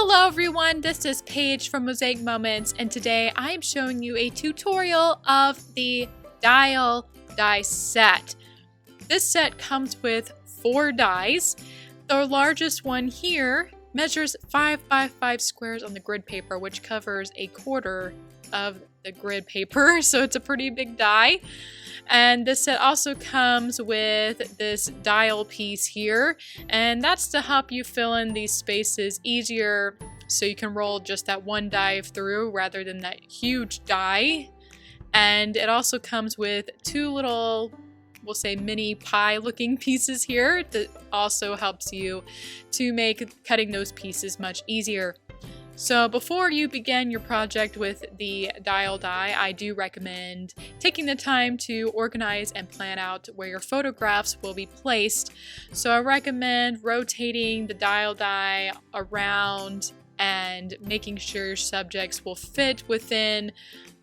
Hello everyone, this is Paige from Mosaic Moments, and today I am showing you a tutorial of the dial die set. This set comes with 4 dies. The largest one here measures 5 by 5 squares on the grid paper, which covers a quarter of the grid paper, so it's a pretty big die. And this set also comes with this dial piece here, and that's to help you fill in these spaces easier so you can roll just that one die through rather than that huge die. And it also comes with 2 little, we'll say mini pie looking pieces here that also helps you to make cutting those pieces much easier. So before you begin your project with the dial die, I do recommend taking the time to organize and plan out where your photographs will be placed. So I recommend rotating the dial die around and making sure your subjects will fit within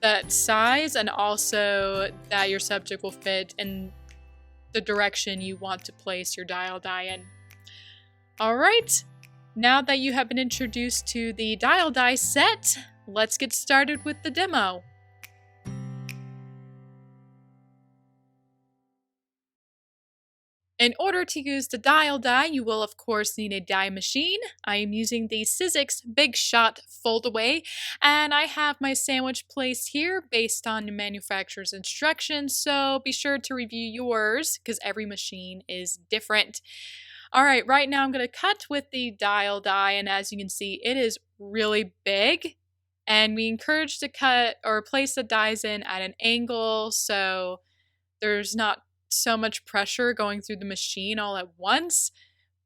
that size, and also that your subject will fit in the direction you want to place your dial die in. Alright. Now that you have been introduced to the dial die set, let's get started with the demo. In order to use the dial die, you will of course need a die machine. I am using the Sizzix Big Shot Foldaway, and I have my sandwich placed here based on the manufacturer's instructions, so be sure to review yours because every machine is different. Alright, right now I'm going to cut with the dial die, and as you can see, it is really big. And we encourage to cut or place the dies in at an angle so there's not so much pressure going through the machine all at once.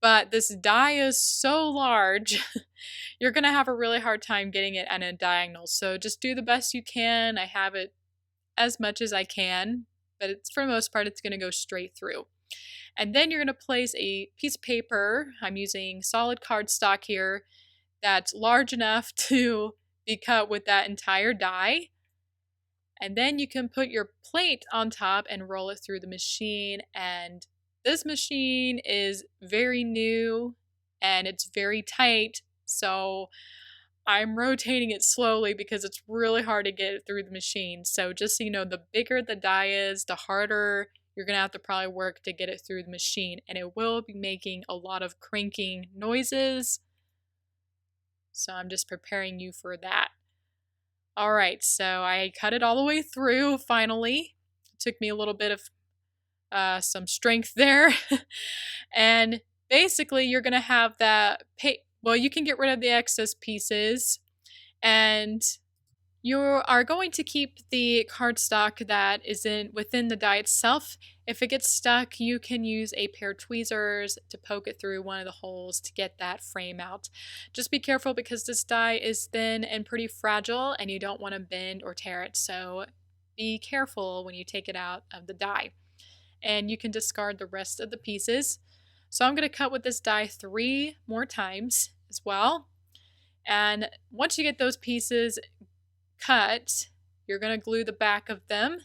But this die is so large, you're going to have a really hard time getting it at a diagonal. So just do the best you can. I have it as much as I can, but for the most part, it's going to go straight through. And then you're going to place a piece of paper, I'm using solid cardstock here, that's large enough to be cut with that entire die. And then you can put your plate on top and roll it through the machine. And this machine is very new and it's very tight, so I'm rotating it slowly because it's really hard to get it through the machine. So just so you know, the bigger the die is, the harder you're going to have to probably work to get it through the machine, and it will be making a lot of cranking noises. So I'm just preparing you for that. Alright, so I cut it all the way through finally. It took me a little bit of some strength there. And basically you're going to have that, well, you can get rid of the excess pieces, and you are going to keep the cardstock that is within the die itself. If it gets stuck, you can use a pair of tweezers to poke it through one of the holes to get that frame out. Just be careful because this die is thin and pretty fragile and you don't want to bend or tear it, so be careful when you take it out of the die. And you can discard the rest of the pieces. So I'm going to cut with this die 3 more times as well. And once you get those pieces cut, you're going to glue the back of them.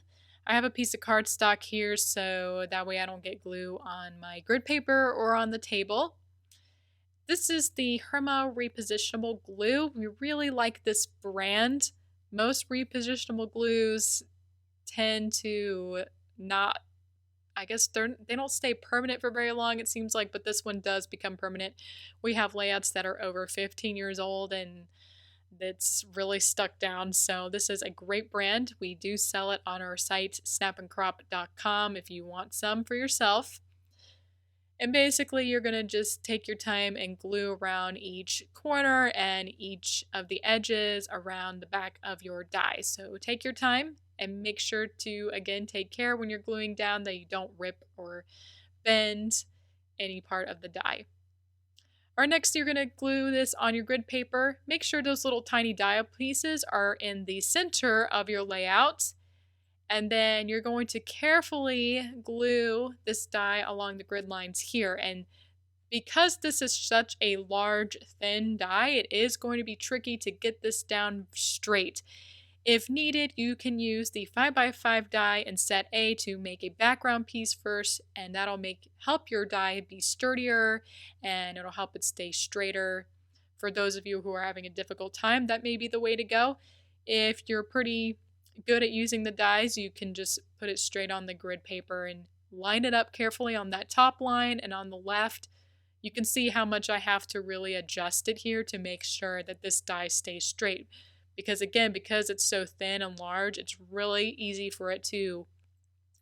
I have a piece of cardstock here so that way I don't get glue on my grid paper or on the table. This is the Herma Re-positionable glue. We really like this brand. Most repositionable glues tend to not, I guess they don't stay permanent for very long, it seems like, but this one does become permanent. We have layouts that are over 15 years old and it's really stuck down, so this is a great brand. We do sell it on our site snapandcrop.com if you want some for yourself. And basically you're going to just take your time and glue around each corner and each of the edges around the back of your die. So take your time and make sure to, again, take care when you're gluing down that you don't rip or bend any part of the die. Next, you're going to glue this on your grid paper. Make sure those little tiny die pieces are in the center of your layout. And then you're going to carefully glue this die along the grid lines here. And because this is such a large, thin die, it is going to be tricky to get this down straight. If needed, you can use the 5x5 die in set A to make a background piece first, and that'll help your die be sturdier and it'll help it stay straighter for those of you who are having a difficult time, that may be the way to go. If you're pretty good at using the dies, you can just put it straight on the grid paper and line it up carefully on that top line and on the left. You can see how much I have to really adjust it here to make sure that this die stays straight. Because again, because it's so thin and large, it's really easy for it to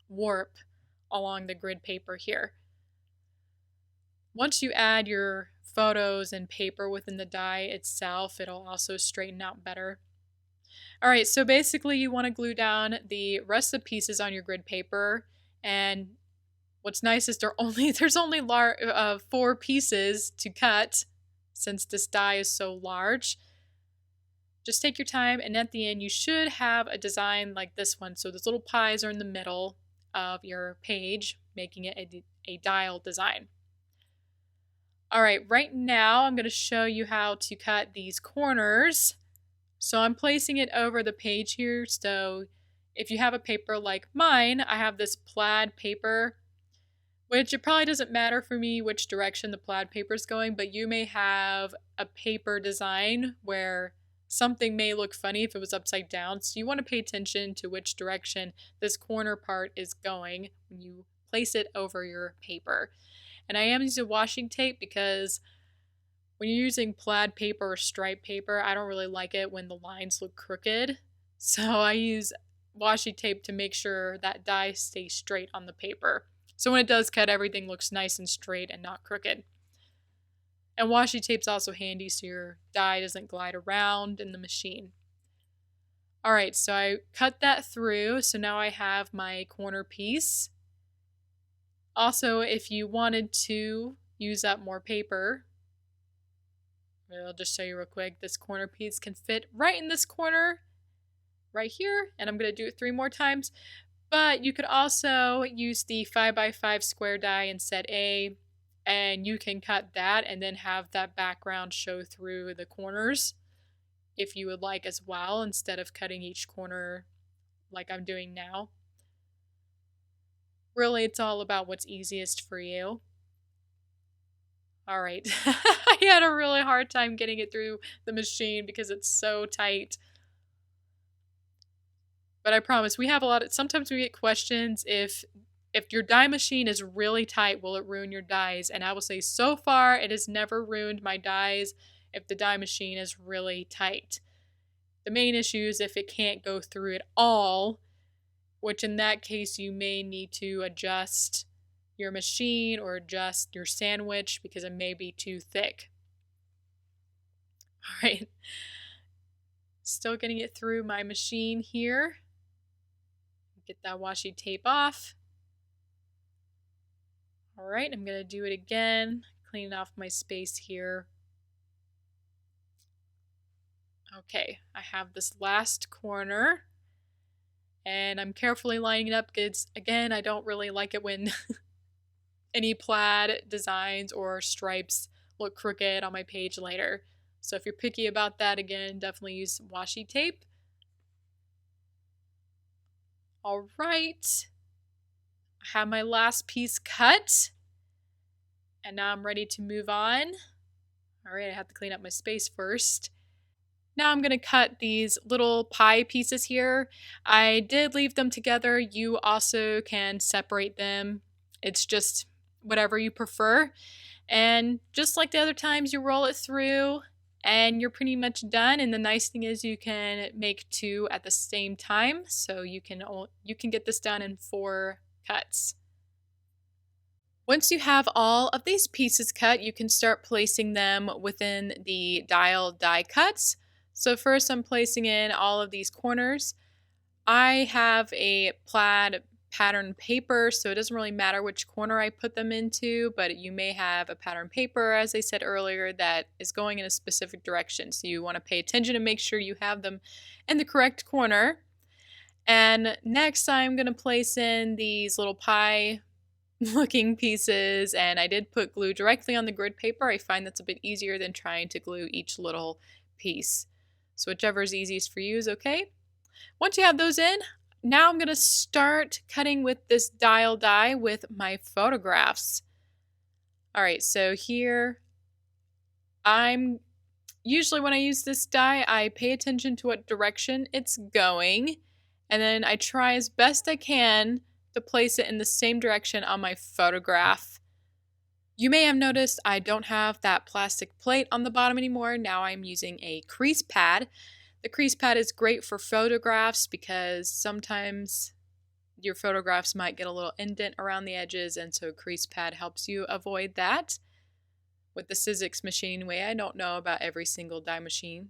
warp along the grid paper here. Once you add your photos and paper within the die itself, it'll also straighten out better. Alright, so basically you want to glue down the rest of the pieces on your grid paper, and what's nice is there's only 4 pieces to cut since this die is so large. Just take your time, and at the end you should have a design like this one. So those little pies are in the middle of your page, making it a dial design. Alright, right now I'm going to show you how to cut these corners. So I'm placing it over the page here. So if you have a paper like mine, I have this plaid paper, which it probably doesn't matter for me which direction the plaid paper is going, but you may have a paper design where something may look funny if it was upside down. So you want to pay attention to which direction this corner part is going when you place it over your paper. And I am using washing tape because when you're using plaid paper or stripe paper, I don't really like it when the lines look crooked. So I use washi tape to make sure that die stays straight on the paper. So when it does cut, everything looks nice and straight and not crooked. And washi tape's also handy so your die doesn't glide around in the machine. Alright, so I cut that through, so now I have my corner piece. Also, if you wanted to use up more paper, I'll just show you real quick. This corner piece can fit right in this corner, right here, and I'm going to do it 3 more times. But you could also use the 5x5 square die in set A, and you can cut that and then have that background show through the corners if you would like as well, instead of cutting each corner like I'm doing now. Really, it's all about what's easiest for you. Alright, I had a really hard time getting it through the machine because it's so tight. But I promise, we have sometimes we get questions if your die machine is really tight, will it ruin your dies? And I will say, so far, it has never ruined my dies if the die machine is really tight. The main issue is if it can't go through at all, which in that case you may need to adjust your machine or adjust your sandwich because it may be too thick. Alright, still getting it through my machine here. Get that washi tape off. Alright, I'm going to do it again, clean off my space here. Okay, I have this last corner, and I'm carefully lining it up because, again, I don't really like it when any plaid designs or stripes look crooked on my page later. So if you're picky about that, again, definitely use washi tape. Alright, I have my last piece cut, and now I'm ready to move on. Alright, I have to clean up my space first. Now I'm going to cut these little pie pieces here. I did leave them together. You also can separate them. It's just whatever you prefer. And just like the other times, you roll it through and you're pretty much done. And the nice thing is you can make 2 at the same time. So you can get this done in 4 cuts. Once you have all of these pieces cut, you can start placing them within the dial die cuts. So first I'm placing in all of these corners. I have a plaid pattern paper, so it doesn't really matter which corner I put them into, but you may have a pattern paper, as I said earlier, that is going in a specific direction. So you want to pay attention and make sure you have them in the correct corner. And next I'm going to place in these little pie looking pieces, and I did put glue directly on the grid paper. I find that's a bit easier than trying to glue each little piece. So whichever is easiest for you is okay. Once you have those in, now I'm going to start cutting with this dial die with my photographs. Alright, so here I'm Usually when I use this die, I pay attention to what direction it's going, and then I try as best I can to place it in the same direction on my photograph. You may have noticed I don't have that plastic plate on the bottom anymore. Now I'm using a crease pad. The crease pad is great for photographs because sometimes your photographs might get a little indent around the edges, and so a crease pad helps you avoid that. With the Sizzix machine way, I don't know about every single die machine.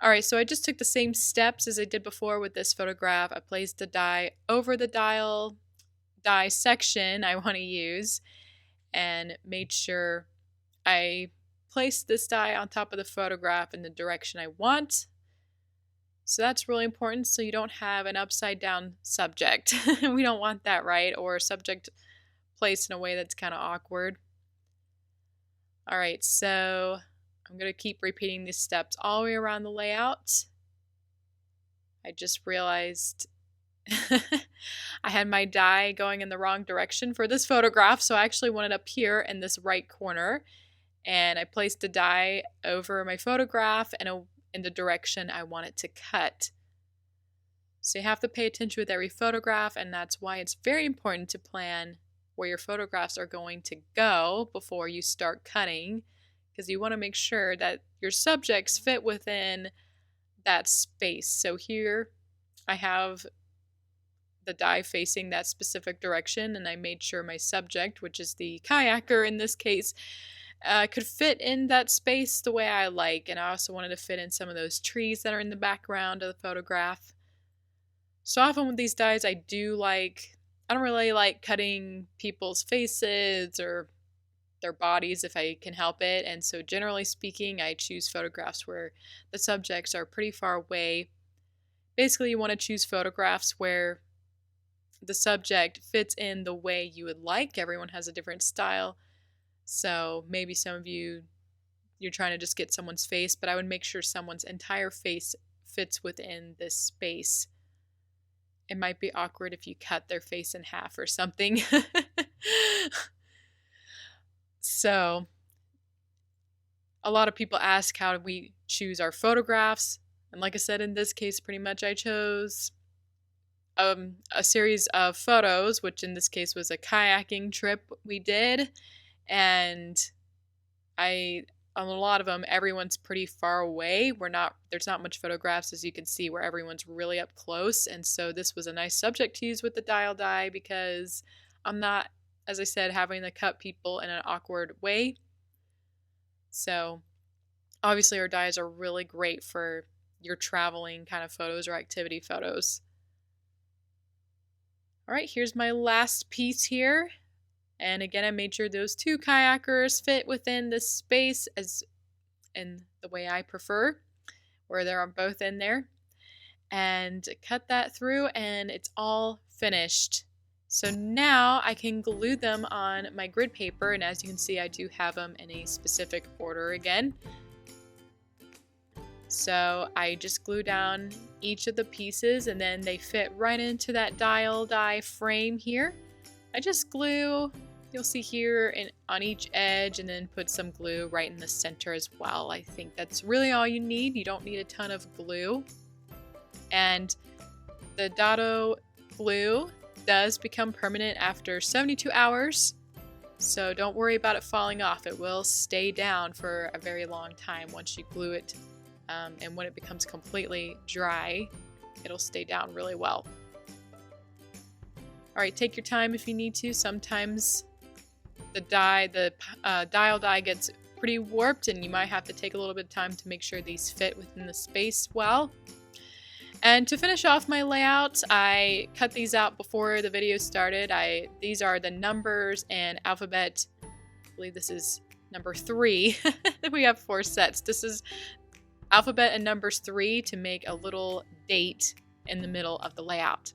Alright, so I just took the same steps as I did before with this photograph. I placed the die over the die section I want to use and made sure I placed this die on top of the photograph in the direction I want. So that's really important so you don't have an upside down subject. We don't want that, right? Or a subject placed in a way that's kind of awkward. Alright, so I'm going to keep repeating these steps all the way around the layout. I just realized I had my die going in the wrong direction for this photograph, so I actually want it up here in this right corner. And I placed the die over my photograph and in the direction I want it to cut. So you have to pay attention with every photograph, and that's why it's very important to plan where your photographs are going to go before you start cutting, because you want to make sure that your subjects fit within that space. So here I have the die facing that specific direction, and I made sure my subject, which is the kayaker in this case, could fit in that space the way I like. And I also wanted to fit in some of those trees that are in the background of the photograph. So often with these dies, I don't really like cutting people's faces or their bodies if I can help it. And so generally speaking, I choose photographs where the subjects are pretty far away. Basically, you want to choose photographs where the subject fits in the way you would like. Everyone has a different style. So maybe some of you're trying to just get someone's face, but I would make sure someone's entire face fits within this space. It might be awkward if you cut their face in half or something. So, a lot of people ask how do we choose our photographs. And like I said, in this case, pretty much I chose a series of photos, which in this case was a kayaking trip we did. And on a lot of them, everyone's pretty far away. There's not much photographs, as you can see, where everyone's really up close. And so this was a nice subject to use with the dial die because I'm not, as I said, having to cut people in an awkward way. So obviously our dies are really great for your traveling kind of photos or activity photos. All right, here's my last piece here. And again, I made sure those two kayakers fit within this space as in the way I prefer, where they're both in there. And cut that through, and it's all finished. So now I can glue them on my grid paper, and as you can see, I do have them in a specific order again. So I just glue down each of the pieces, and then they fit right into that dial die frame here. I just glue, you'll see here, on each edge, and then put some glue right in the center as well. I think that's really all you need. You don't need a ton of glue. And the Dotto glue does become permanent after 72 hours. So don't worry about it falling off. It will stay down for a very long time once you glue it. And when it becomes completely dry, it'll stay down really well. Alright, take your time if you need to. Sometimes the dial die gets pretty warped, and you might have to take a little bit of time to make sure these fit within the space well. And to finish off my layout, I cut these out before the video started. These are the numbers and alphabet. I believe this is number 3. We have 4 sets. This is alphabet and numbers 3 to make a little date in the middle of the layout.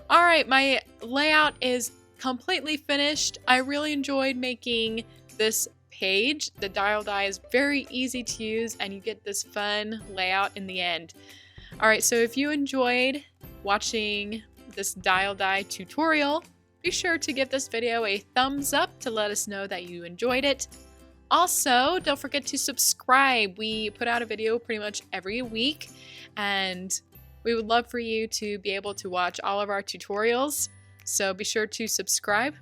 Alright, my layout is completely finished. I really enjoyed making this page. The dial die is very easy to use, and you get this fun layout in the end. Alright, so if you enjoyed watching this dial die tutorial, be sure to give this video a thumbs up to let us know that you enjoyed it. Also, don't forget to subscribe. We put out a video pretty much every week, and we would love for you to be able to watch all of our tutorials. So be sure to subscribe.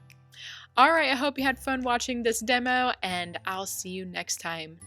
Alright, I hope you had fun watching this demo, and I'll see you next time.